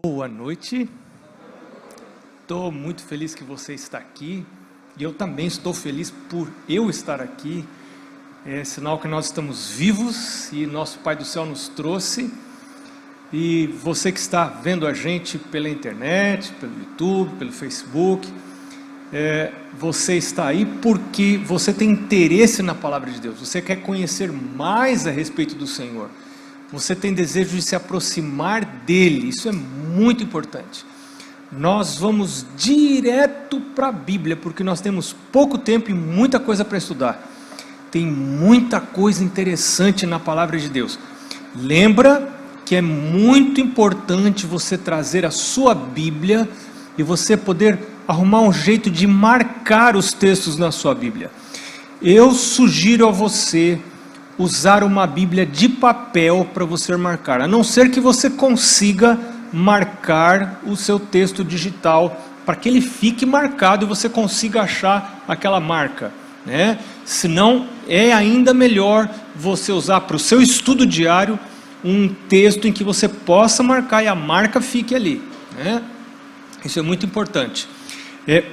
Boa noite, estou muito feliz que você está aqui e eu também estou feliz por eu estar aqui. É sinal que nós estamos vivos e nosso Pai do Céu nos trouxe. E você que está vendo a gente pela internet, pelo YouTube, pelo Facebook, você está aí porque você tem interesse na Palavra de Deus, você quer conhecer mais a respeito do Senhor. Você tem desejo de se aproximar dele, isso é muito importante. Nós vamos direto para a Bíblia, porque nós temos pouco tempo e muita coisa para estudar. Tem muita coisa interessante na Palavra de Deus. Lembra que é muito importante você trazer a sua Bíblia e você poder arrumar um jeito de marcar os textos na sua Bíblia. Eu sugiro a você usar uma Bíblia de papel para você marcar, a não ser que você consiga marcar o seu texto digital, para que ele fique marcado e você consiga achar aquela marca, né? Senão é ainda melhor você usar para o seu estudo diário um texto em que você possa marcar e a marca fique ali, né? Isso é muito importante.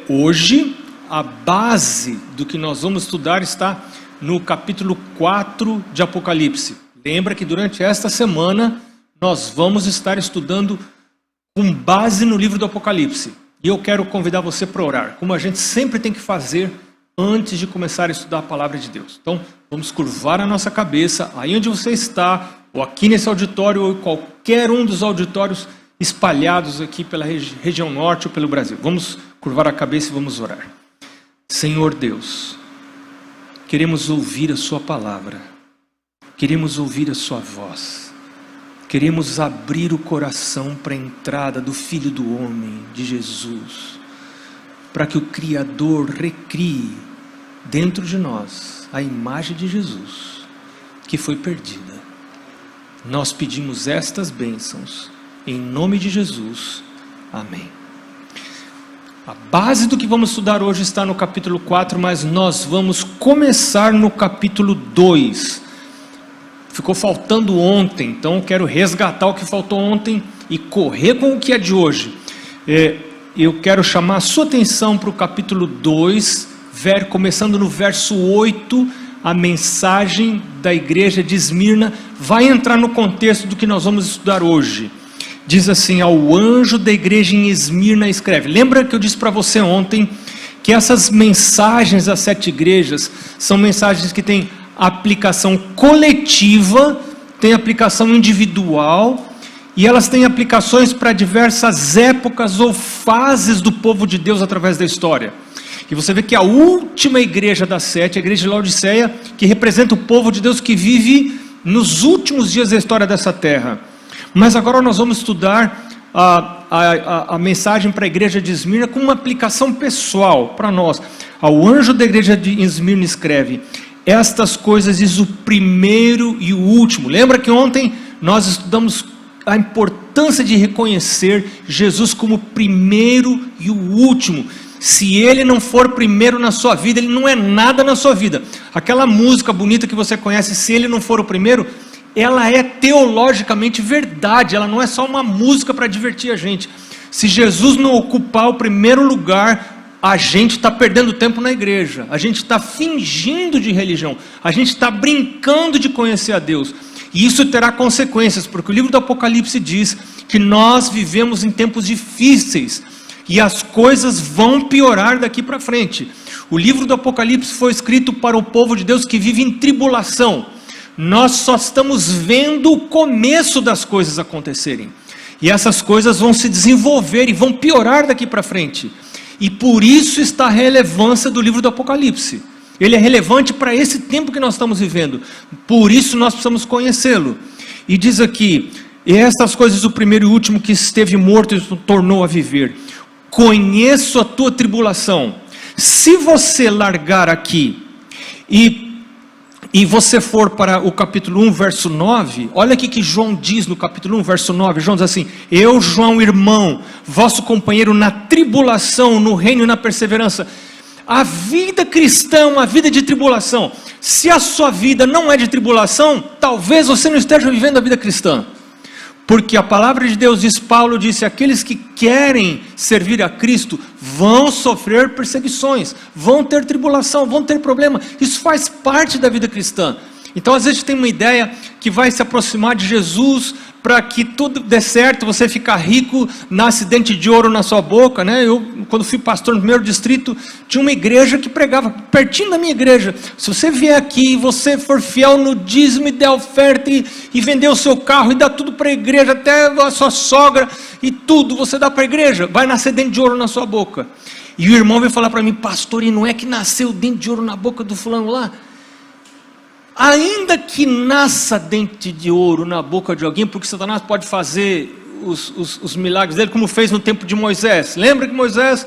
Hoje a base do que nós vamos estudar está no capítulo 4 de Apocalipse. Lembra que durante esta semana nós vamos estar estudando com base no livro do Apocalipse. E eu quero convidar você para orar, como a gente sempre tem que fazer antes de começar a estudar a palavra de Deus. Então, vamos curvar a nossa cabeça, aí onde você está, ou aqui nesse auditório, ou em qualquer um dos auditórios espalhados aqui pela região norte ou pelo Brasil. Vamos curvar a cabeça e vamos orar. Senhor Deus, queremos ouvir a sua palavra, queremos ouvir a sua voz, queremos abrir o coração para a entrada do Filho do Homem, de Jesus, para que o Criador recrie dentro de nós a imagem de Jesus, que foi perdida. Nós pedimos estas bênçãos, em nome de Jesus, amém. A base do que vamos estudar hoje está no capítulo 4, mas nós vamos começar no capítulo 2. Ficou faltando ontem, então eu quero resgatar o que faltou ontem e correr com o que é de hoje. Eu quero chamar a sua atenção para o capítulo 2, começando no verso 8, a mensagem da igreja de Esmirna vai entrar no contexto do que nós vamos estudar hoje. Diz assim: ao anjo da igreja em Esmirna escreve. Lembra que eu disse para você ontem que essas mensagens às 7 igrejas são mensagens que têm aplicação coletiva, têm aplicação individual, e elas têm aplicações para diversas épocas ou fases do povo de Deus através da história. E você vê que a última igreja das 7, a igreja de Laodiceia, que representa o povo de Deus que vive nos últimos dias da história dessa terra. Mas agora nós vamos estudar a mensagem para a igreja de Esmirna com uma aplicação pessoal para nós. Ao anjo da igreja de Esmirna escreve: estas coisas diz o primeiro e o último. Lembra que ontem nós estudamos a importância de reconhecer Jesus como o primeiro e o último. Se ele não for primeiro na sua vida, ele não é nada na sua vida. Aquela música bonita que você conhece, se ele não for o primeiro, ela é teologicamente verdade, ela não é só uma música para divertir a gente. Se Jesus não ocupar o primeiro lugar, a gente está perdendo tempo na igreja, a gente está fingindo de religião, a gente está brincando de conhecer a Deus. E isso terá consequências, porque o livro do Apocalipse diz que nós vivemos em tempos difíceis, e as coisas vão piorar daqui para frente. O livro do Apocalipse foi escrito para o povo de Deus que vive em tribulação. Nós só estamos vendo o começo das coisas acontecerem. E essas coisas vão se desenvolver e vão piorar daqui para frente. E por isso está a relevância do livro do Apocalipse. Ele é relevante para esse tempo que nós estamos vivendo. Por isso nós precisamos conhecê-lo. E diz aqui: e estas coisas o primeiro e o último que esteve morto e tornou a viver. Conheço a tua tribulação. Se você largar aqui e você for para o capítulo 1, verso 9, olha aqui que João diz no capítulo 1, verso 9, João diz assim: eu, João, irmão, vosso companheiro na tribulação, no reino e na perseverança. A vida cristã é uma vida de tribulação. Se a sua vida não é de tribulação, talvez você não esteja vivendo a vida cristã. Porque a palavra de Deus diz, Paulo disse, aqueles que querem servir a Cristo vão sofrer perseguições, vão ter tribulação, vão ter problema. Isso faz parte da vida cristã. Então às vezes tem uma ideia que vai se aproximar de Jesus para que tudo dê certo, você ficar rico, nasce dente de ouro na sua boca, né? Eu, quando fui pastor no primeiro distrito, tinha uma igreja que pregava pertinho da minha igreja. Se você vier aqui e você for fiel no dízimo e der oferta e vender o seu carro e dar tudo para a igreja, até a sua sogra e tudo, você dá para a igreja, vai nascer dente de ouro na sua boca. E o irmão veio falar para mim, pastor, e não é que nasceu dente de ouro na boca do fulano lá? Ainda que nasça dente de ouro na boca de alguém, porque Satanás pode fazer os milagres dele, como fez no tempo de Moisés. Lembra que Moisés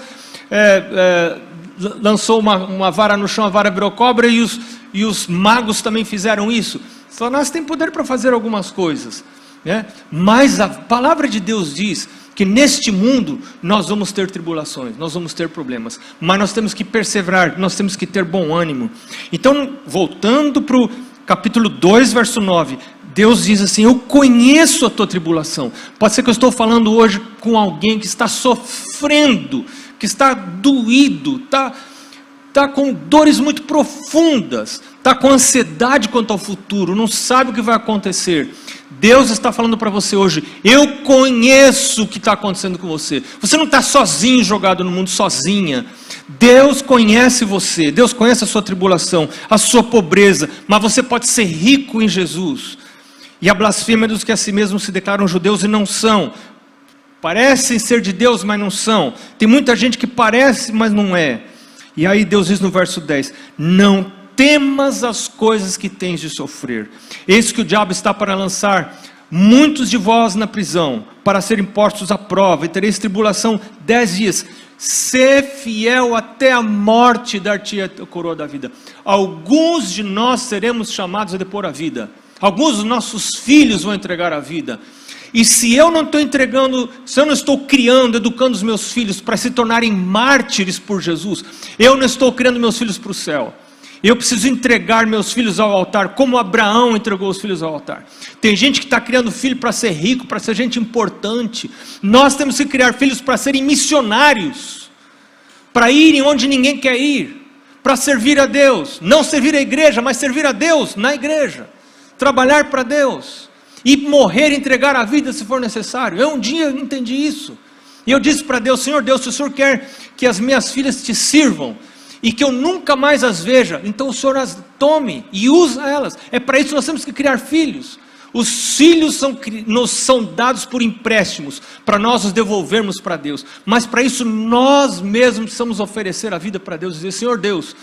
lançou uma vara no chão, a vara virou cobra, e os magos também fizeram isso. Satanás tem poder para fazer algumas coisas, né? Mas a palavra de Deus diz que neste mundo nós vamos ter tribulações, nós vamos ter problemas, mas nós temos que perseverar, nós temos que ter bom ânimo. Então, voltando para o capítulo 2, verso 9, Deus diz assim, eu conheço a tua tribulação. Pode ser que eu estou falando hoje com alguém que está sofrendo, que está doído, está com dores muito profundas, está com ansiedade quanto ao futuro, não sabe o que vai acontecer. Deus está falando para você hoje, eu conheço o que está acontecendo com você. Você não está sozinho, jogado no mundo, sozinha. Deus conhece você, Deus conhece a sua tribulação, a sua pobreza, mas você pode ser rico em Jesus. E a blasfêmia dos que a si mesmos se declaram judeus e não são. Parecem ser de Deus, mas não são. Tem muita gente que parece, mas não é. E aí Deus diz no verso 10, não temas as coisas que tens de sofrer. Eis que o diabo está para lançar muitos de vós na prisão, para serem postos à prova, e tereis tribulação 10 dias. Sê fiel até a morte, dar-te a coroa da vida. Alguns de nós seremos chamados a depor a vida. Alguns dos nossos filhos vão entregar a vida. E se eu não estou entregando, se eu não estou criando, educando os meus filhos para se tornarem mártires por Jesus, eu não estou criando meus filhos para o céu. Eu preciso entregar meus filhos ao altar, como Abraão entregou os filhos ao altar. Tem gente que está criando filho para ser rico, para ser gente importante. Nós temos que criar filhos para serem missionários, para irem onde ninguém quer ir, para servir a Deus, não servir a igreja, mas servir a Deus na igreja, trabalhar para Deus, e morrer e entregar a vida se for necessário. Eu um dia entendi isso, e eu disse para Deus, Senhor Deus, se o Senhor quer que as minhas filhas te sirvam, e que eu nunca mais as veja, então o Senhor as tome e usa elas. É para isso que nós temos que criar filhos. Os filhos nos são dados por empréstimos, para nós os devolvermos para Deus. Mas para isso nós mesmos precisamos oferecer a vida para Deus e dizer, Senhor Deus,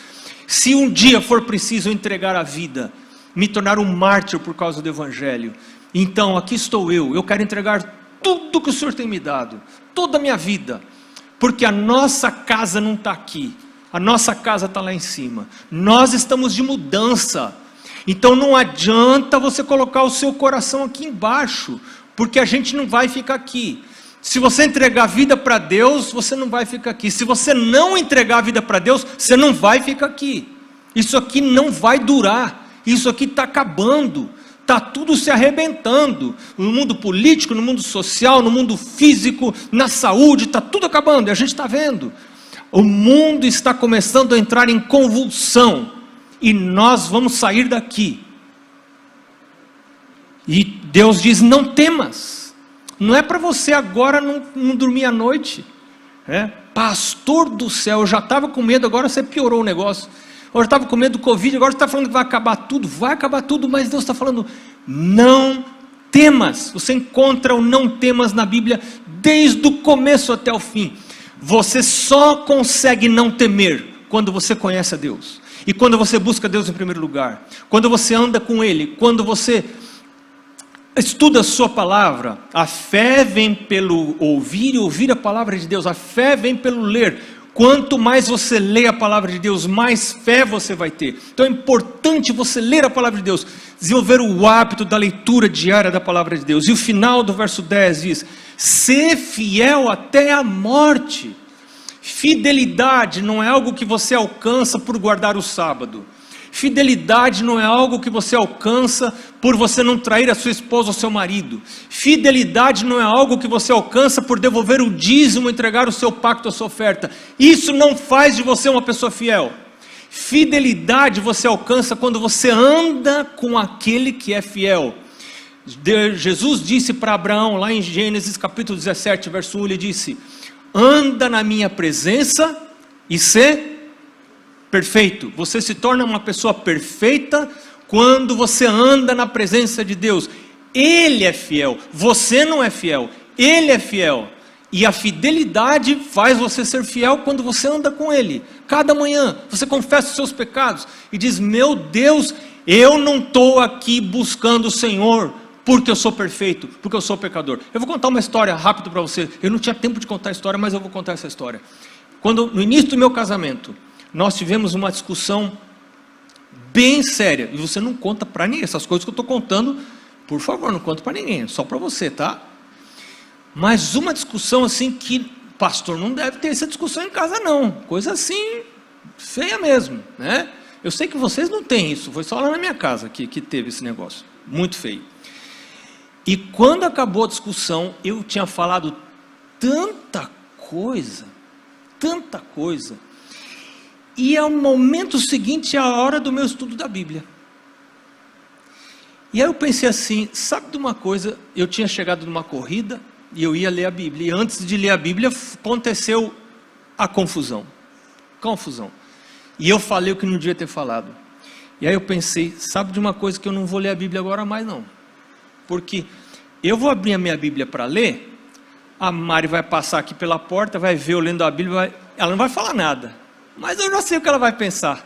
se um dia for preciso eu entregar a vida, me tornar um mártir por causa do Evangelho, então aqui estou eu quero entregar tudo que o Senhor tem me dado, toda a minha vida, porque a nossa casa não está aqui. A nossa casa está lá em cima. Nós estamos de mudança. Então não adianta você colocar o seu coração aqui embaixo, porque a gente não vai ficar aqui. Se você entregar a vida para Deus, você não vai ficar aqui. Se você não entregar a vida para Deus, você não vai ficar aqui. Isso aqui não vai durar. Isso aqui está acabando. Está tudo se arrebentando. No mundo político, no mundo social, no mundo físico, na saúde, está tudo acabando. E a gente está vendo. O mundo está começando a entrar em convulsão, e nós vamos sair daqui. E Deus diz, não temas. Não é para você agora não dormir à noite. Pastor do céu, eu já estava com medo, agora você piorou o negócio. Eu já estava com medo do Covid, agora você está falando que vai acabar tudo, mas Deus está falando, não temas. Você encontra o não temas na Bíblia, desde o começo até o fim. Você só consegue não temer quando você conhece a Deus. E quando você busca Deus em primeiro lugar. Quando você anda com Ele. Quando você estuda a sua palavra. A fé vem pelo ouvir e ouvir a palavra de Deus. A fé vem pelo ler. Quanto mais você lê a palavra de Deus, mais fé você vai ter. Então é importante você ler a palavra de Deus. Desenvolver o hábito da leitura diária da palavra de Deus. E o final do verso 10 diz, ser fiel até a morte. Fidelidade não é algo que você alcança por guardar o sábado. Fidelidade não é algo que você alcança por você não trair a sua esposa ou seu marido. Fidelidade não é algo que você alcança por devolver o dízimo, entregar o seu pacto, a sua oferta. Isso não faz de você uma pessoa fiel. Fidelidade você alcança quando você anda com aquele que é fiel. Jesus disse para Abraão, lá em Gênesis capítulo 17, verso 1, ele disse: anda na minha presença e sê perfeito. Você se torna uma pessoa perfeita quando você anda na presença de Deus. Ele é fiel, você não é fiel, Ele é fiel. E a fidelidade faz você ser fiel quando você anda com Ele. Cada manhã você confessa os seus pecados e diz: meu Deus, eu não estou aqui buscando o Senhor porque eu sou perfeito, porque eu sou pecador. Eu vou contar uma história rápido para você. Eu não tinha tempo de contar a história, mas eu vou contar essa história. Quando, no início do meu casamento, nós tivemos uma discussão bem séria. E você não conta para ninguém. Essas coisas que eu estou contando, por favor, não conta para ninguém. Só para você, tá? Mas uma discussão assim que, pastor, não deve ter essa discussão em casa não. Coisa assim, feia mesmo, né? Eu sei que vocês não têm isso. Foi só lá na minha casa que teve esse negócio. Muito feio. E quando acabou a discussão, eu tinha falado tanta coisa. E ao momento seguinte é a hora do meu estudo da Bíblia. E aí eu pensei assim, sabe de uma coisa? Eu tinha chegado numa corrida e eu ia ler a Bíblia. E antes de ler a Bíblia aconteceu a confusão. E eu falei o que não devia ter falado. E aí eu pensei, sabe de uma coisa, que eu não vou ler a Bíblia agora mais não. Porque eu vou abrir a minha Bíblia para ler, a Mari vai passar aqui pela porta, vai ver eu lendo a Bíblia, ela não vai falar nada. Mas eu já sei o que ela vai pensar.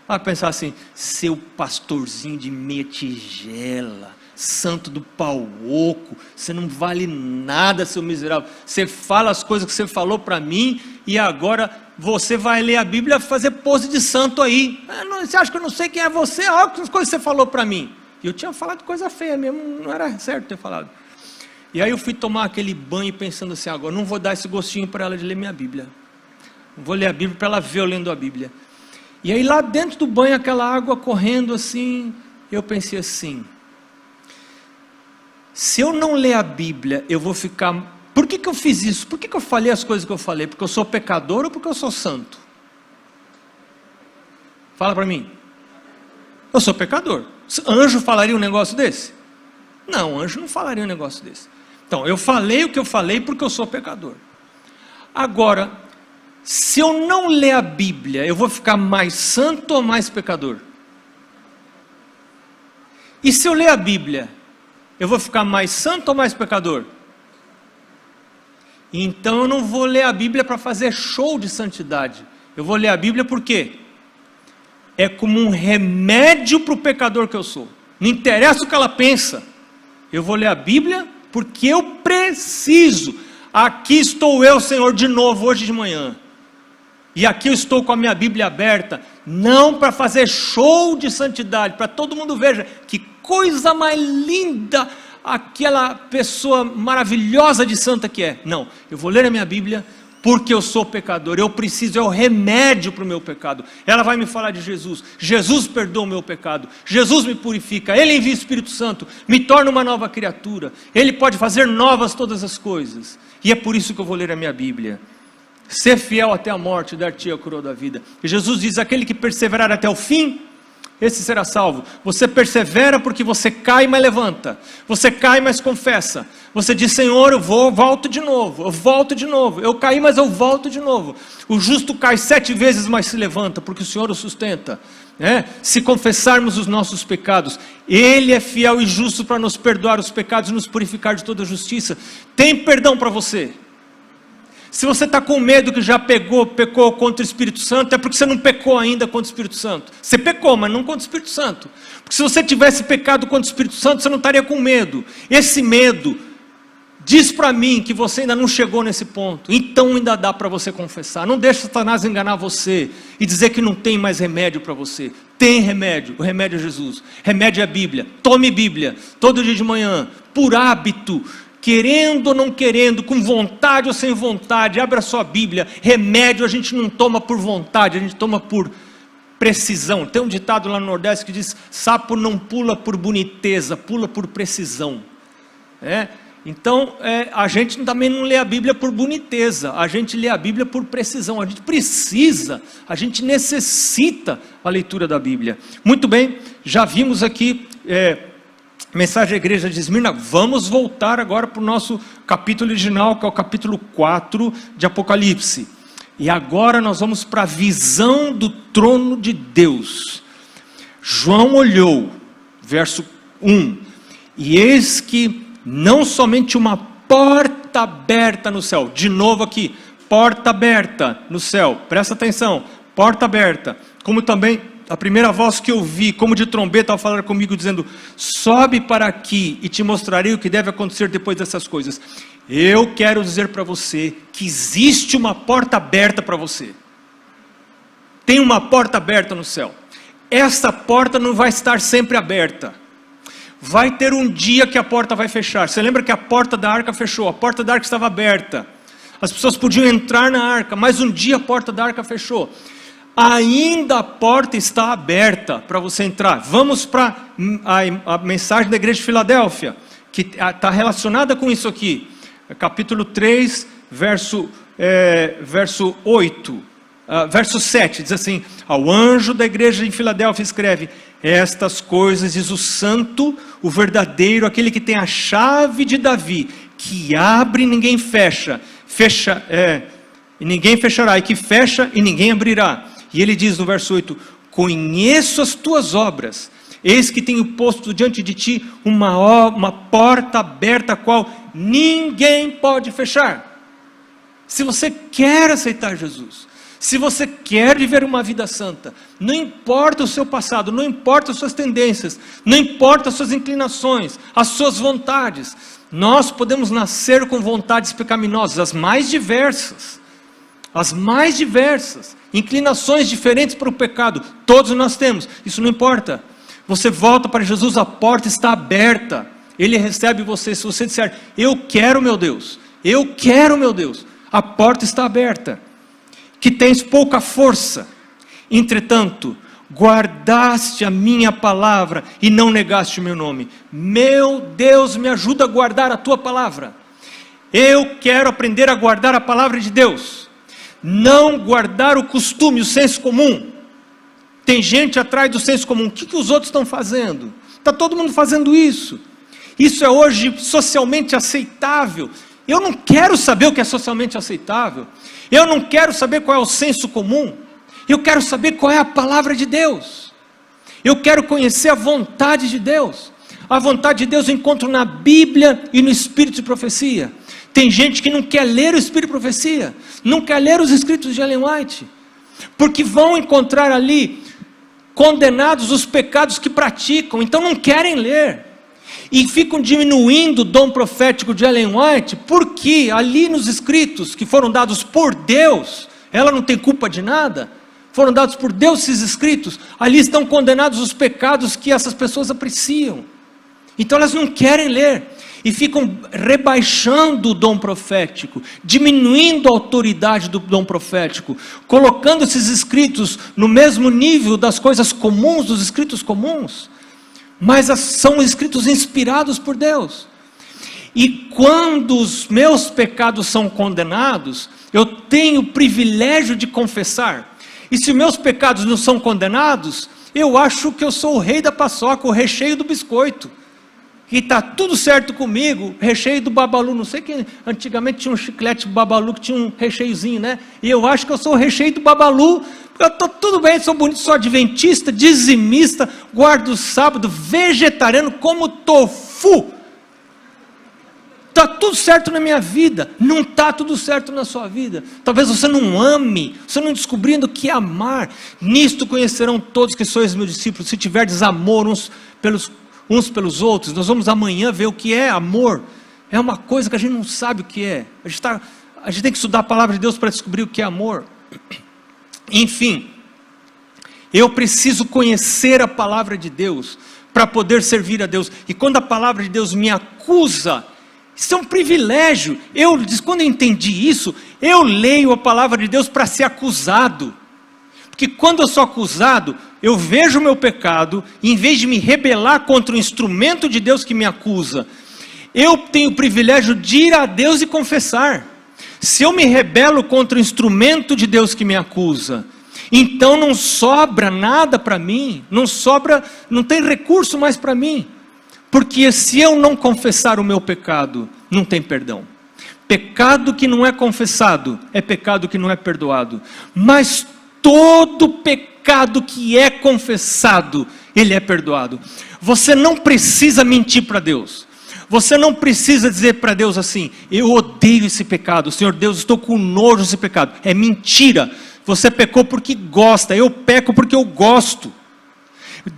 Ela vai pensar assim: seu pastorzinho de meia tigela, santo do pau oco, você não vale nada, seu miserável. Você fala as coisas que você falou para mim e agora você vai ler a Bíblia e fazer pose de santo aí. Você acha que eu não sei quem é você? Olha as coisas que você falou para mim. E eu tinha falado coisa feia mesmo, não era certo ter falado. E aí eu fui tomar aquele banho pensando assim: agora não vou dar esse gostinho para ela de ler minha Bíblia. Vou ler a Bíblia para ela ver eu lendo a Bíblia. E aí lá dentro do banho, aquela água correndo assim, eu pensei assim: se eu não ler a Bíblia, eu vou ficar... Por que eu fiz isso? Por que eu falei as coisas que eu falei? Porque eu sou pecador ou porque eu sou santo? Fala para mim. Eu sou pecador. Anjo falaria um negócio desse? Não, anjo não falaria um negócio desse. Então, eu falei o que eu falei porque eu sou pecador. Agora, se eu não ler a Bíblia, eu vou ficar mais santo ou mais pecador? E se eu ler a Bíblia, eu vou ficar mais santo ou mais pecador? Então eu não vou ler a Bíblia para fazer show de santidade. Eu vou ler a Bíblia por quê? É como um remédio para o pecador que eu sou. Não interessa o que ela pensa. Eu vou ler a Bíblia porque eu preciso. Aqui estou eu, Senhor, de novo hoje de manhã. E aqui eu estou com a minha Bíblia aberta, não para fazer show de santidade, para todo mundo veja que coisa mais linda aquela pessoa maravilhosa de santa que é. Não, eu vou ler a minha Bíblia porque eu sou pecador, eu preciso, é o remédio para o meu pecado. Ela vai me falar de Jesus. Jesus perdoa o meu pecado, Jesus me purifica, Ele envia o Espírito Santo, me torna uma nova criatura, Ele pode fazer novas todas as coisas. E é por isso que eu vou ler a minha Bíblia. Ser fiel até a morte, dar-te a coroa da vida. E Jesus diz: aquele que perseverar até o fim, esse será salvo. Você persevera porque você cai, mas levanta. Você cai, mas confessa. Você diz: Senhor, eu volto de novo. Eu volto de novo. Eu caí, mas eu volto de novo. O justo cai 7 vezes, mas se levanta, porque o Senhor o sustenta. Se confessarmos os nossos pecados, Ele é fiel e justo para nos perdoar os pecados e nos purificar de toda justiça. Tem perdão para você. Se você está com medo que já pecou contra o Espírito Santo, é porque você não pecou ainda contra o Espírito Santo. Você pecou, mas não contra o Espírito Santo. Porque se você tivesse pecado contra o Espírito Santo, você não estaria com medo. Esse medo diz para mim que você ainda não chegou nesse ponto. Então ainda dá para você confessar. Não deixe Satanás enganar você e dizer que não tem mais remédio para você. Tem remédio. O remédio é Jesus. Remédio é a Bíblia. Tome Bíblia todo dia de manhã, por hábito. Querendo ou não querendo, com vontade ou sem vontade, abra sua Bíblia. Remédio a gente não toma por vontade, a gente toma por precisão. Tem um ditado lá no Nordeste que diz: sapo não pula por boniteza, pula por precisão. Então, a gente também não lê a Bíblia por boniteza, a gente lê a Bíblia por precisão. A gente precisa, a gente necessita a leitura da Bíblia. Muito bem, já vimos aqui mensagem à igreja de Esmirna. Vamos voltar agora para o nosso capítulo original, que é o capítulo 4 de Apocalipse. E agora nós vamos para a visão do trono de Deus. João olhou, verso 1, e eis que não somente uma porta aberta no céu, de novo aqui, porta aberta no céu, presta atenção, porta aberta, como também a primeira voz que eu vi, como de trombeta, ao falar comigo, dizendo: sobe para aqui e te mostrarei o que deve acontecer depois dessas coisas. Eu quero dizer para você que existe uma porta aberta para você. Tem uma porta aberta no céu. Essa porta não vai estar sempre aberta. Vai ter um dia que a porta vai fechar. Você lembra que a porta da arca fechou? A porta da arca estava aberta. As pessoas podiam entrar na arca, mas um dia a porta da arca fechou. Ainda a porta está aberta para você entrar. Vamos para a mensagem da igreja de Filadélfia, que está relacionada com isso aqui. Capítulo 3, verso 8. Verso 7, diz assim: ao anjo da igreja em Filadélfia escreve: estas coisas diz o santo, o verdadeiro, aquele que tem a chave de Davi, que abre e ninguém fecha, e ninguém fechará, e que fecha e ninguém abrirá. E ele diz no verso 8: conheço as tuas obras, eis que tenho posto diante de ti uma porta aberta, a qual ninguém pode fechar. Se você quer aceitar Jesus, se você quer viver uma vida santa, não importa o seu passado, não importa as suas tendências, não importa as suas inclinações, as suas vontades, nós podemos nascer com vontades pecaminosas, as mais diversas, inclinações diferentes para o pecado, todos nós temos, isso não importa. Você volta para Jesus, a porta está aberta, Ele recebe você. Se você disser: eu quero meu Deus, a porta está aberta. Que tens pouca força, entretanto, guardaste a minha palavra e não negaste o meu nome. Meu Deus, me ajuda a guardar a tua palavra. Eu quero aprender a guardar a palavra de Deus, não guardar o costume, o senso comum. Tem gente atrás do senso comum. O que os outros estão fazendo? Está todo mundo fazendo isso. Isso é hoje socialmente aceitável. Eu não quero saber o que é socialmente aceitável. Eu não quero saber qual é o senso comum. Eu quero saber qual é a palavra de Deus. Eu quero conhecer a vontade de Deus. A vontade de Deus eu encontro na Bíblia e no Espírito de Profecia. Tem gente que não quer ler o Espírito de Profecia, não quer ler os escritos de Ellen White, porque vão encontrar ali condenados os pecados que praticam, então não querem ler. E ficam diminuindo o dom profético de Ellen White, porque ali nos escritos que foram dados por Deus, ela não tem culpa de nada, foram dados por Deus esses escritos, ali estão condenados os pecados que essas pessoas apreciam. Então elas não querem ler, e ficam rebaixando o dom profético, diminuindo a autoridade do dom profético, colocando esses escritos no mesmo nível das coisas comuns, dos escritos comuns. Mas são escritos inspirados por Deus. E quando os meus pecados são condenados, eu tenho o privilégio de confessar. E se meus pecados não são condenados, eu acho que eu sou o rei da paçoca, o recheio do biscoito. E está tudo certo comigo, recheio do babalu. Não sei que antigamente tinha um chiclete babalu que tinha um recheiozinho, né? E eu acho que eu sou o recheio do babalu. Eu estou tudo bem, sou bonito, sou adventista, dizimista, guardo o sábado, vegetariano, como tofu. Está tudo certo na minha vida. Não está tudo certo na sua vida. Talvez você não ame, você não descobrindo o que é amar. Nisto conhecerão todos que sois meus discípulos, se tiverdes amor uns pelos outros. Nós vamos amanhã ver o que é amor. É uma coisa que a gente não sabe o que é. A gente tem que estudar a palavra de Deus para descobrir o que é amor. Enfim, eu preciso conhecer a palavra de Deus para poder servir a Deus. E quando a palavra de Deus me acusa, isso é um privilégio. Quando eu entendi isso, eu leio a palavra de Deus para ser acusado. Porque quando eu sou acusado, eu vejo o meu pecado, e em vez de me rebelar contra o instrumento de Deus que me acusa, eu tenho o privilégio de ir a Deus e confessar. Se eu me rebelo contra o instrumento de Deus que me acusa, então não sobra nada para mim, não tem recurso mais para mim. Porque se eu não confessar o meu pecado, não tem perdão. Pecado que não é confessado, é pecado que não é perdoado. Mas todo pecado que é confessado, ele é perdoado. Você não precisa mentir para Deus. Você não precisa dizer para Deus assim: eu odeio esse pecado, Senhor Deus, estou com nojo desse pecado. É mentira. Você pecou porque gosta, eu peco porque eu gosto.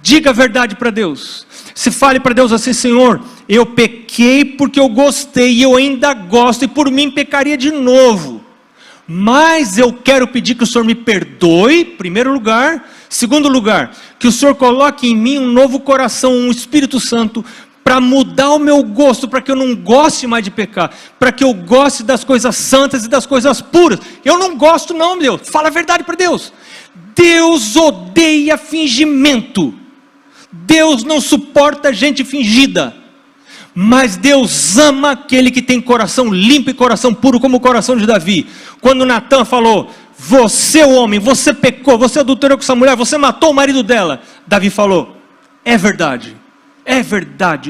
Diga a verdade para Deus. Se fale para Deus assim: Senhor, eu pequei porque eu gostei e eu ainda gosto, e por mim pecaria de novo. Mas eu quero pedir que o Senhor me perdoe, primeiro lugar. Segundo lugar, que o Senhor coloque em mim um novo coração, um Espírito Santo, para mudar o meu gosto, para que eu não goste mais de pecar, para que eu goste das coisas santas e das coisas puras. Eu não gosto não, Deus. Fala a verdade para Deus. Deus odeia fingimento. Deus não suporta gente fingida. Mas Deus ama aquele que tem coração limpo e coração puro, como o coração de Davi. Quando Natan falou: você homem, você pecou, você adulterou com essa mulher, você matou o marido dela. Davi falou: é verdade,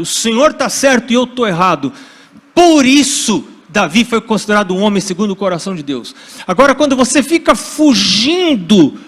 o Senhor está certo e eu estou errado. Por isso Davi foi considerado um homem segundo o coração de Deus. Agora, quando você fica fugindo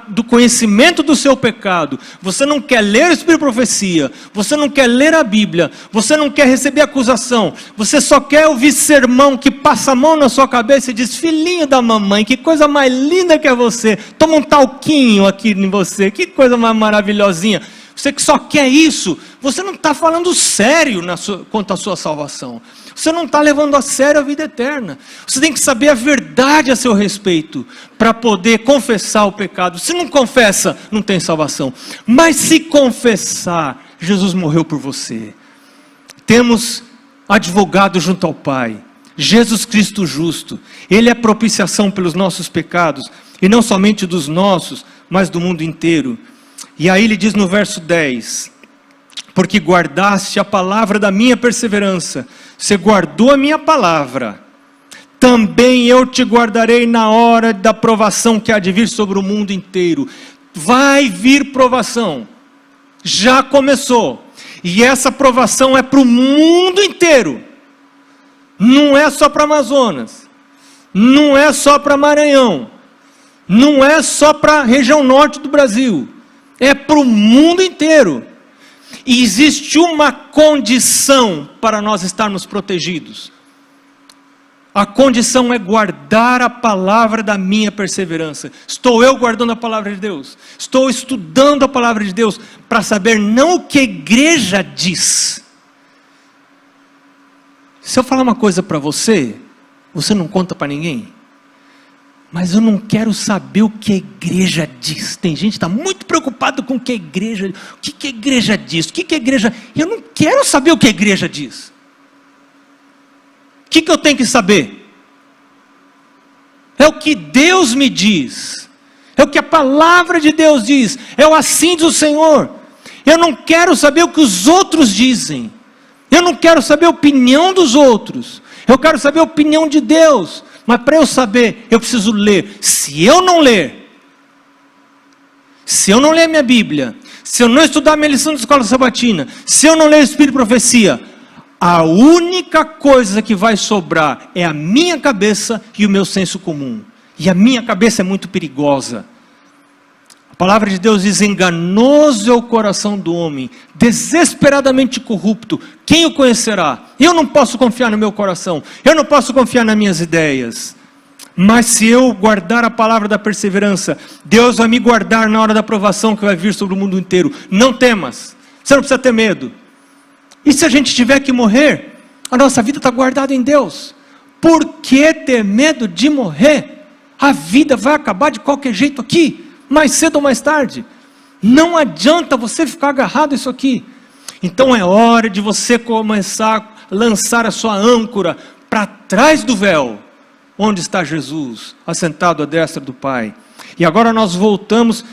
do conhecimento do seu pecado, você não quer ler o Espírito de Profecia, você não quer ler a Bíblia, você não quer receber acusação, você só quer ouvir sermão que passa a mão na sua cabeça e diz: filhinho da mamãe, que coisa mais linda que é você, toma um talquinho aqui em você, que coisa mais maravilhosinha. Você que só quer isso, você não está falando sério quanto à sua salvação. Você não está levando a sério a vida eterna. Você tem que saber a verdade a seu respeito, para poder confessar o pecado. Se não confessa, não tem salvação. Mas se confessar, Jesus morreu por você. Temos advogado junto ao Pai, Jesus Cristo justo. Ele é propiciação pelos nossos pecados, e não somente dos nossos, mas do mundo inteiro. E aí ele diz no verso 10: porque guardaste a palavra da minha perseverança, você guardou a minha palavra, também eu te guardarei na hora da provação que há de vir sobre o mundo inteiro. Vai vir provação, já começou, e essa provação é para o mundo inteiro, não é só para Amazonas, não é só para Maranhão, não é só para a região norte do Brasil, é para o mundo inteiro. E existe uma condição para nós estarmos protegidos. A condição é guardar a palavra da minha perseverança. Estou eu guardando a palavra de Deus? Estou estudando a palavra de Deus para saber não o que a igreja diz. Se eu falar uma coisa para você, você não conta para ninguém? Mas eu não quero saber o que a igreja diz. Tem gente que está muito preocupado com o que a igreja diz. O que a igreja diz? Eu não quero saber o que a igreja diz. O que eu tenho que saber? É o que Deus me diz. É o que a palavra de Deus diz. É o assim diz o Senhor. Eu não quero saber o que os outros dizem. Eu não quero saber a opinião dos outros. Eu quero saber a opinião de Deus. Mas para eu saber, eu preciso ler. Se eu não ler a minha Bíblia, se eu não estudar a minha lição de escola sabatina, se eu não ler o Espírito de Profecia, a única coisa que vai sobrar é a minha cabeça e o meu senso comum. E a minha cabeça é muito perigosa. A palavra de Deus diz: enganoso é o coração do homem, desesperadamente corrupto, quem o conhecerá? Eu não posso confiar no meu coração, eu não posso confiar nas minhas ideias. Mas se eu guardar a palavra da perseverança, Deus vai me guardar na hora da provação que vai vir sobre o mundo inteiro. Não temas, você não precisa ter medo. E se a gente tiver que morrer, a nossa vida está guardada em Deus. Por que ter medo de morrer? A vida vai acabar de qualquer jeito aqui, mais cedo ou mais tarde. Não adianta você ficar agarrado a isso aqui. Então é hora de você começar a lançar a sua âncora para trás do véu, onde está Jesus, assentado à destra do Pai. E agora nós voltamos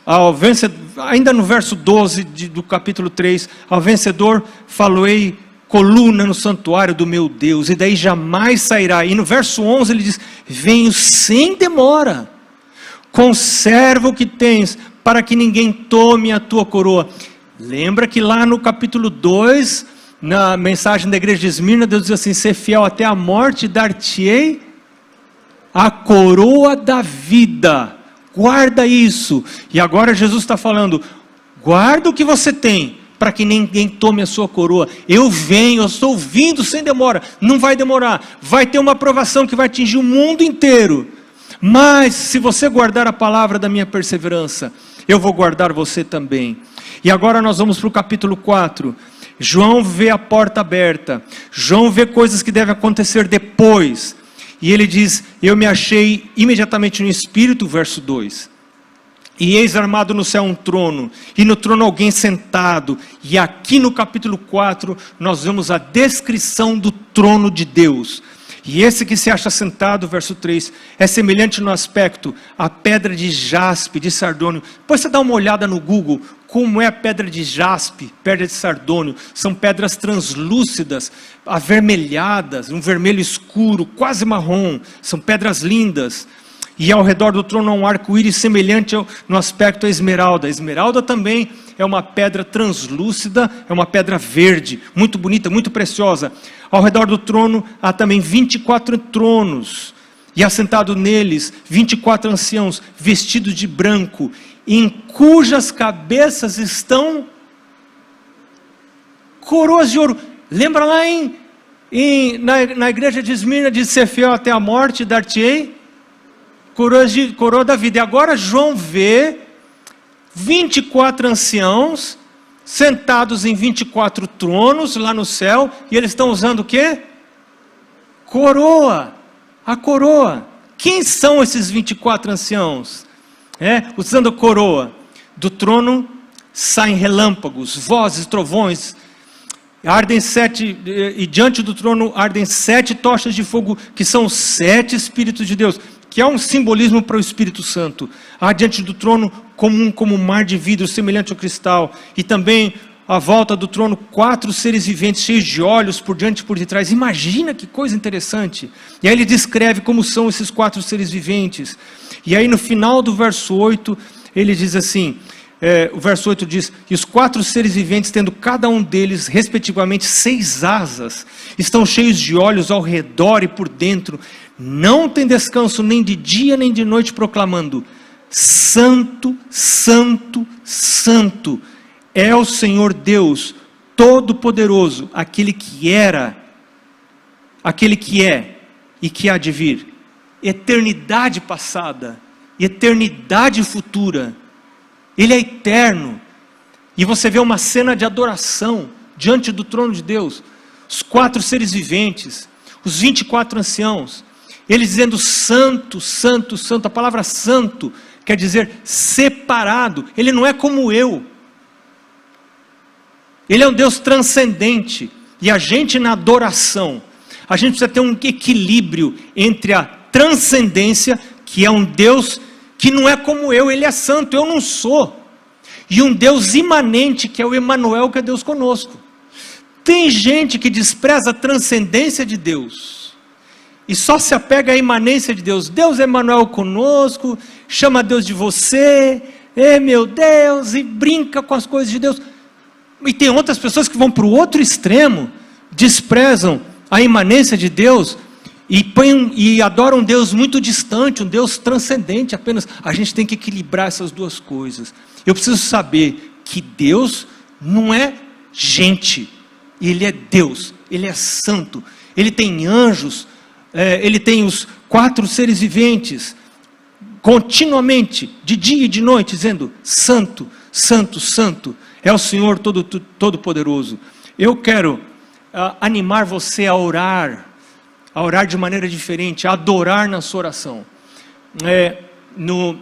ao vencedor, ainda no verso 12 do capítulo 3, ao vencedor faloei coluna no santuário do meu Deus, e daí jamais sairá. E no verso 11 ele diz, venho sem demora, conserva o que tens, para que ninguém tome a tua coroa. Lembra que lá no capítulo 2, na mensagem da igreja de Esmirna, Deus diz assim, ser fiel até a morte, dar-te-ei a coroa da vida. Guarda isso. E agora Jesus está falando, guarda o que você tem, para que ninguém tome a sua coroa. Eu venho, eu estou vindo sem demora. Não vai demorar. Vai ter uma aprovação que vai atingir o mundo inteiro. Mas se você guardar a palavra da minha perseverança, eu vou guardar você também. E agora nós vamos para o capítulo 4. João vê a porta aberta. João vê coisas que devem acontecer depois. E ele diz, eu me achei imediatamente no Espírito, verso 2. E eis armado no céu um trono, e no trono alguém sentado. E aqui no capítulo 4, nós vemos a descrição do trono de Deus. E esse que se acha sentado, verso 3, é semelhante no aspecto à pedra de jaspe, de sardônio. Depois você dá uma olhada no Google, como é a pedra de jaspe, pedra de sardônio. São pedras translúcidas, avermelhadas, um vermelho escuro, quase marrom. São pedras lindas. E ao redor do trono há um arco-íris semelhante no aspecto à esmeralda. A esmeralda também é uma pedra translúcida, é uma pedra verde, muito bonita, muito preciosa. Ao redor do trono há também 24 tronos, e assentado neles 24 anciãos, vestidos de branco, em cujas cabeças estão coroas de ouro. Lembra lá na igreja de Esmirna, de ser fiel até a morte, dar-te-ei coroa da vida. E agora João vê 24 anciãos sentados em 24 tronos lá no céu, e eles estão usando o quê? Coroa. A coroa. Quem são esses 24 anciãos? Usando a coroa. Do trono saem relâmpagos, vozes, trovões, ardem 7, e diante do trono ardem 7 tochas de fogo, que são os 7 Espíritos de Deus, que é um simbolismo para o Espírito Santo. Há diante do trono como um mar de vidro, semelhante ao cristal, e também à volta do trono 4 seres viventes, cheios de olhos, por diante e por detrás. Imagina que coisa interessante. E aí ele descreve como são esses 4 seres viventes. E aí no final do verso 8, ele diz assim, o verso 8 diz, e os 4 seres viventes, tendo cada um deles, respectivamente, 6 asas, estão cheios de olhos ao redor e por dentro, não tem descanso nem de dia nem de noite, proclamando, Santo, Santo, Santo, é o Senhor Deus, Todo-Poderoso, aquele que era, aquele que é e que há de vir. Eternidade passada, eternidade futura, Ele é eterno. E você vê uma cena de adoração diante do trono de Deus, os 4 seres viventes, os 24 anciãos, eles dizendo santo, santo, santo. A palavra santo quer dizer separado. Ele não é como eu. Ele é um Deus transcendente. E a gente na adoração, a gente precisa ter um equilíbrio entre a transcendência, que é um Deus que não é como eu, Ele é santo, eu não sou. E um Deus imanente, que é o Emanuel, que é Deus conosco. Tem gente que despreza a transcendência de Deus e só se apega à imanência de Deus. Deus é Emanuel conosco, chama Deus de você, meu Deus, e brinca com as coisas de Deus. E tem outras pessoas que vão para o outro extremo, desprezam a imanência de Deus e adoram um Deus muito distante, um Deus transcendente apenas. A gente tem que equilibrar essas duas coisas. Eu preciso saber que Deus não é gente, Ele é Deus, Ele é santo, Ele tem anjos, Ele tem os 4 seres viventes, continuamente, de dia e de noite, dizendo, santo, santo, santo, é o Senhor Todo-Poderoso. Eu quero animar você a orar de maneira diferente, a adorar na sua oração. No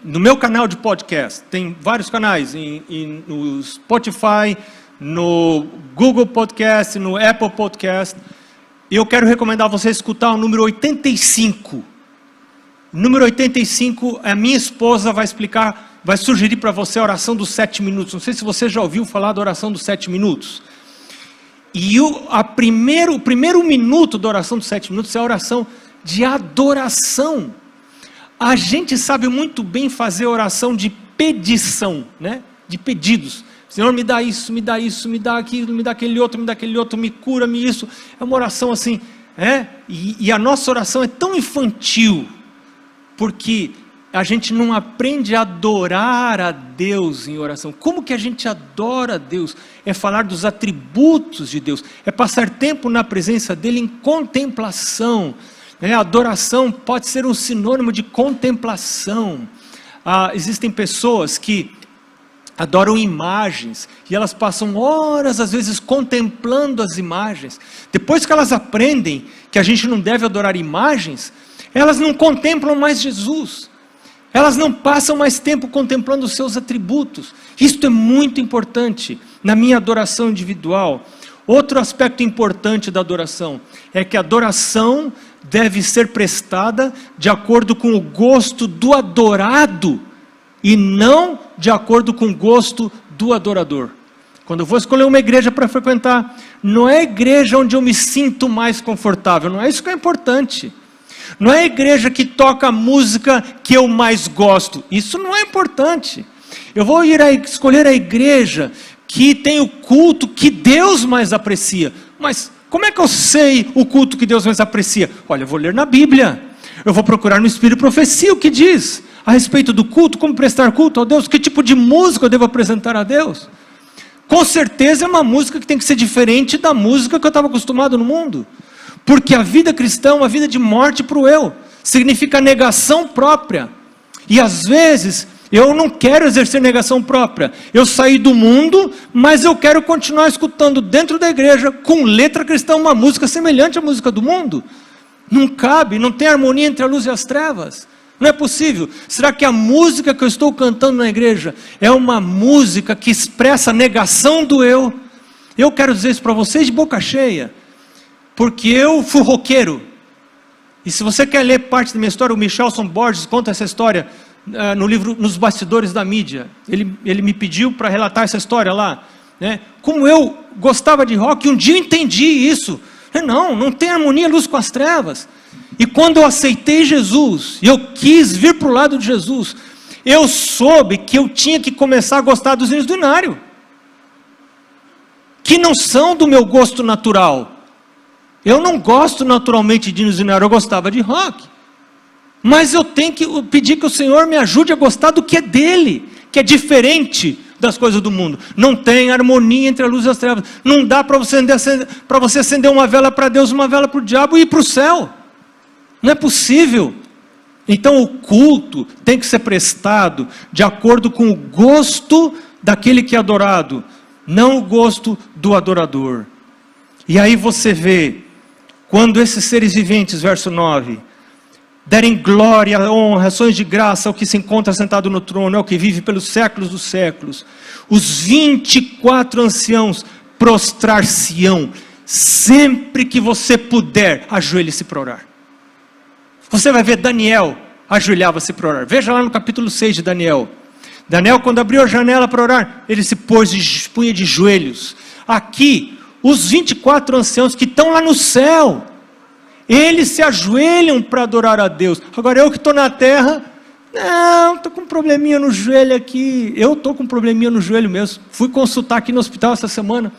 meu canal de podcast, tem vários canais, no Spotify, no Google Podcast, no Apple Podcast. Eu quero recomendar você escutar o número 85. Número 85, a minha esposa vai explicar, vai sugerir para você a oração dos 7 minutos. Não sei se você já ouviu falar da oração dos 7 minutos. E o primeiro minuto da oração dos 7 minutos é a oração de adoração. A gente sabe muito bem fazer oração de pedição, né? De pedidos. Senhor, me dá isso, me dá isso, me dá aquilo, me dá aquele outro, me cura, me isso. É uma oração assim, e a nossa oração é tão infantil, porque a gente não aprende a adorar a Deus em oração. Como que a gente adora a Deus? É falar dos atributos de Deus, é passar tempo na presença dEle em contemplação. A adoração pode ser um sinônimo de contemplação. Existem pessoas que adoram imagens, e elas passam horas, às vezes, contemplando as imagens. Depois que elas aprendem que a gente não deve adorar imagens, elas não contemplam mais Jesus. Elas não passam mais tempo contemplando os seus atributos. Isto é muito importante na minha adoração individual. Outro aspecto importante da adoração é que a adoração deve ser prestada de acordo com o gosto do adorado e não de acordo com o gosto do adorador. Quando eu vou escolher uma igreja para frequentar, não é a igreja onde eu me sinto mais confortável, não é isso que é importante. Não é a igreja que toca a música que eu mais gosto, isso não é importante. Eu vou escolher a igreja que tem o culto que Deus mais aprecia. Mas como é que eu sei o culto que Deus mais aprecia? Olha, eu vou ler na Bíblia, eu vou procurar no Espírito de Profecia o que diz a respeito do culto, como prestar culto a Deus, que tipo de música eu devo apresentar a Deus. Com certeza é uma música que tem que ser diferente da música que eu estava acostumado no mundo. Porque a vida cristã é uma vida de morte para o eu. Significa negação própria. E às vezes, eu não quero exercer negação própria. Eu saí do mundo, mas eu quero continuar escutando dentro da igreja, com letra cristã, uma música semelhante à música do mundo. Não cabe, não tem harmonia entre a luz e as trevas. Não é possível. Será que a música que eu estou cantando na igreja é uma música que expressa a negação do eu? Eu quero dizer isso para vocês de boca cheia. Porque eu fui roqueiro. E se você quer ler parte da minha história, o Michelson Borges conta essa história no livro Nos Bastidores da Mídia. Ele me pediu para relatar essa história lá. Né? Como eu gostava de rock, um dia eu entendi isso. Não tem harmonia, luz com as trevas. E quando eu aceitei Jesus, e eu quis vir para o lado de Jesus, eu soube que eu tinha que começar a gostar dos hinos do Inário, que não são do meu gosto natural. Eu não gosto naturalmente de hinos do Inário, eu gostava de rock. Mas eu tenho que pedir que o Senhor me ajude a gostar do que é dele, que é diferente das coisas do mundo. Não tem harmonia entre a luz e as trevas. Não dá para você acender uma vela para Deus, uma vela para o diabo e ir para o céu. Não é possível. Então o culto tem que ser prestado de acordo com o gosto daquele que é adorado, não o gosto do adorador. E aí você vê, quando esses seres viventes, verso 9, derem glória, honra, ações de graça ao que se encontra sentado no trono, ao que vive pelos séculos dos séculos, os 24 anciãos prostrar-se-ão. Sempre que você puder, ajoelhe-se para orar. Você vai ver Daniel ajoelhava-se para orar. Veja lá no capítulo 6 de Daniel. Daniel, quando abriu a janela para orar, ele se punha de joelhos. Aqui, os 24 anciãos que estão lá no céu, eles se ajoelham para adorar a Deus. Agora eu que estou na terra, não, estou com um probleminha no joelho aqui. Eu estou com um probleminha no joelho mesmo. Fui consultar aqui no hospital essa semana,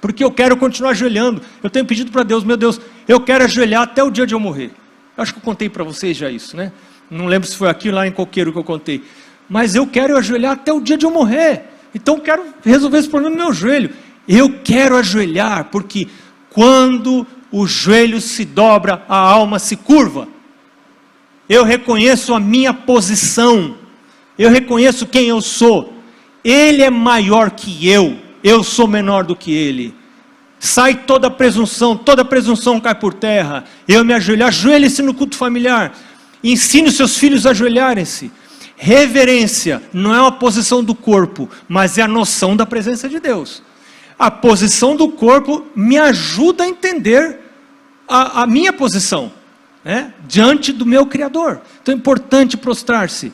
porque eu quero continuar ajoelhando. Eu tenho pedido para Deus, meu Deus, eu quero ajoelhar até o dia de eu morrer. Eu acho que eu contei para vocês já isso, né? Não lembro se foi aqui lá em Coqueiro que eu contei. Mas eu quero ajoelhar até o dia de eu morrer. Então eu quero resolver esse problema no meu joelho. Eu quero ajoelhar, porque quando o joelho se dobra, a alma se curva. Eu reconheço a minha posição. Eu reconheço quem eu sou. Ele é maior que eu sou menor do que ele. Sai toda presunção cai por terra. Eu me ajoelho, ajoelhe-se no culto familiar. Ensine os seus filhos a ajoelharem-se. Reverência não é uma posição do corpo, mas é a noção da presença de Deus. A posição do corpo me ajuda a entender a minha posição. diante do meu Criador. Então é importante prostrar-se.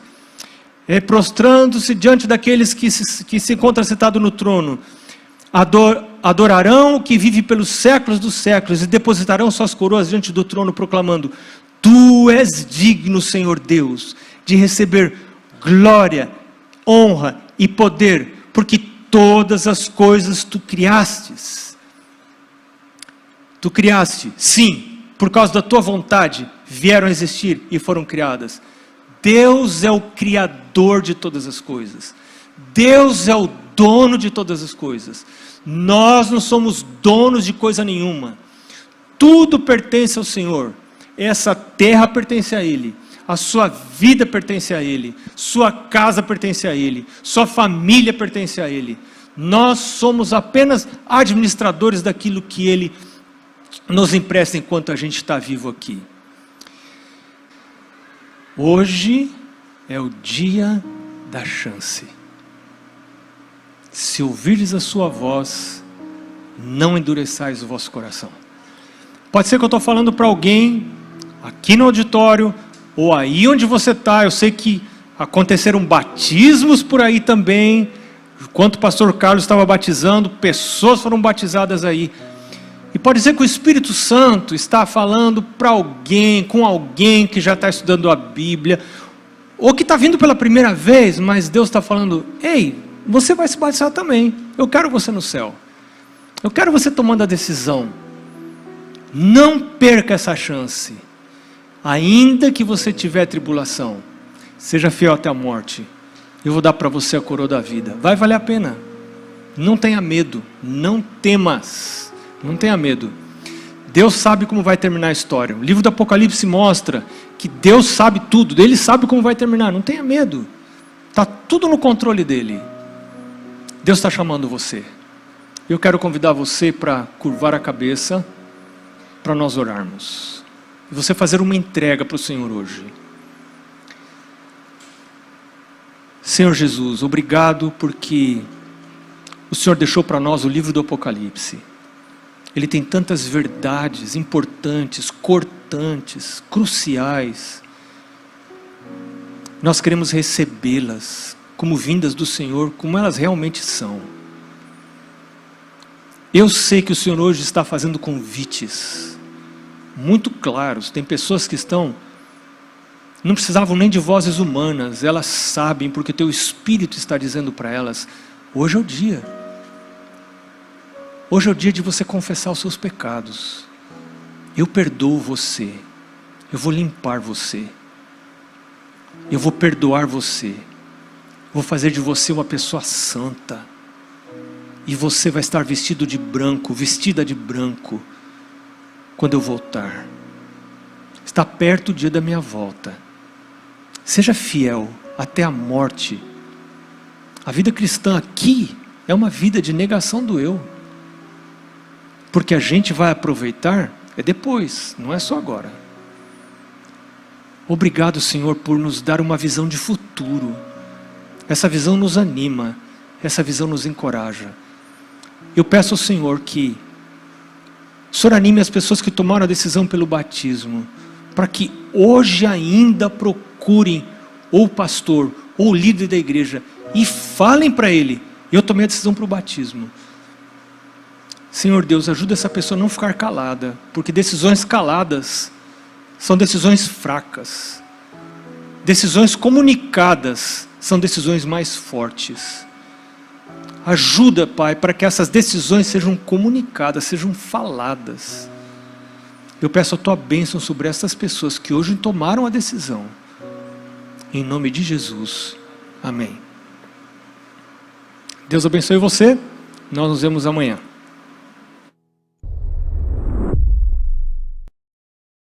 Prostrando-se diante daqueles que se encontram sentados no trono. Adorarão o que vive pelos séculos dos séculos e depositarão suas coroas diante do trono, proclamando: Tu és digno, Senhor Deus, de receber glória, honra e poder, porque todas as coisas Tu criastes. Tu criaste, sim, por causa da Tua vontade, vieram a existir e foram criadas. Deus é o Criador de todas as coisas. Deus é o dono de todas as coisas. Nós não somos donos de coisa nenhuma. Tudo pertence ao Senhor. Essa terra pertence a Ele. A sua vida pertence a Ele. Sua casa pertence a Ele. Sua família pertence a Ele. Nós somos apenas administradores daquilo que Ele nos empresta enquanto a gente está vivo aqui. Hoje é o dia da chance. Se ouvires a sua voz, não endureçais o vosso coração. Pode ser que eu estou falando para alguém aqui no auditório, ou aí onde você está. Eu sei que aconteceram batismos por aí também. Enquanto o pastor Carlos estava batizando, pessoas foram batizadas aí. E pode ser que o Espírito Santo está falando para alguém, com alguém que já está estudando a Bíblia, ou que está vindo pela primeira vez, mas Deus está falando: ei, você vai se batizar também. Eu quero você no céu. Eu quero você tomando a decisão. Não perca essa chance. Ainda que você tiver tribulação, seja fiel até a morte. Eu vou dar para você a coroa da vida. Vai valer a pena. Não tenha medo. Não temas. Não tenha medo. Deus sabe como vai terminar a história. O livro do Apocalipse mostra que Deus sabe tudo. Ele sabe como vai terminar. Não tenha medo. Está tudo no controle dele. Deus está chamando você. Eu quero convidar você para curvar a cabeça, para nós orarmos. E você fazer uma entrega para o Senhor hoje. Senhor Jesus, obrigado porque o Senhor deixou para nós o livro do Apocalipse. Ele tem tantas verdades importantes, cortantes, cruciais. Nós queremos recebê-las como vindas do Senhor, como elas realmente são. Eu sei que o Senhor hoje está fazendo convites muito claros. Tem pessoas que não precisavam nem de vozes humanas, elas sabem porque Teu Espírito está dizendo para elas: hoje é o dia. Hoje é o dia de você confessar os seus pecados. Eu perdoo você. Eu vou limpar você. Eu vou perdoar você. Vou fazer de você uma pessoa santa. E você vai estar vestido de branco, vestida de branco, quando eu voltar. Está perto o dia da minha volta. Seja fiel até a morte. A vida cristã aqui é uma vida de negação do eu. Porque a gente vai aproveitar depois, não é só agora. Obrigado, Senhor, por nos dar uma visão de futuro. Essa visão nos anima, essa visão nos encoraja. Eu peço ao Senhor que o Senhor anime as pessoas que tomaram a decisão pelo batismo, para que hoje ainda procurem ou o pastor, ou o líder da igreja, e falem para ele: eu tomei a decisão para o batismo. Senhor Deus, ajuda essa pessoa a não ficar calada, porque decisões caladas são decisões fracas. Decisões comunicadas são decisões mais fortes. Ajuda, Pai, para que essas decisões sejam comunicadas, sejam faladas. Eu peço a Tua bênção sobre essas pessoas que hoje tomaram a decisão. Em nome de Jesus. Amém. Deus abençoe você. Nós nos vemos amanhã.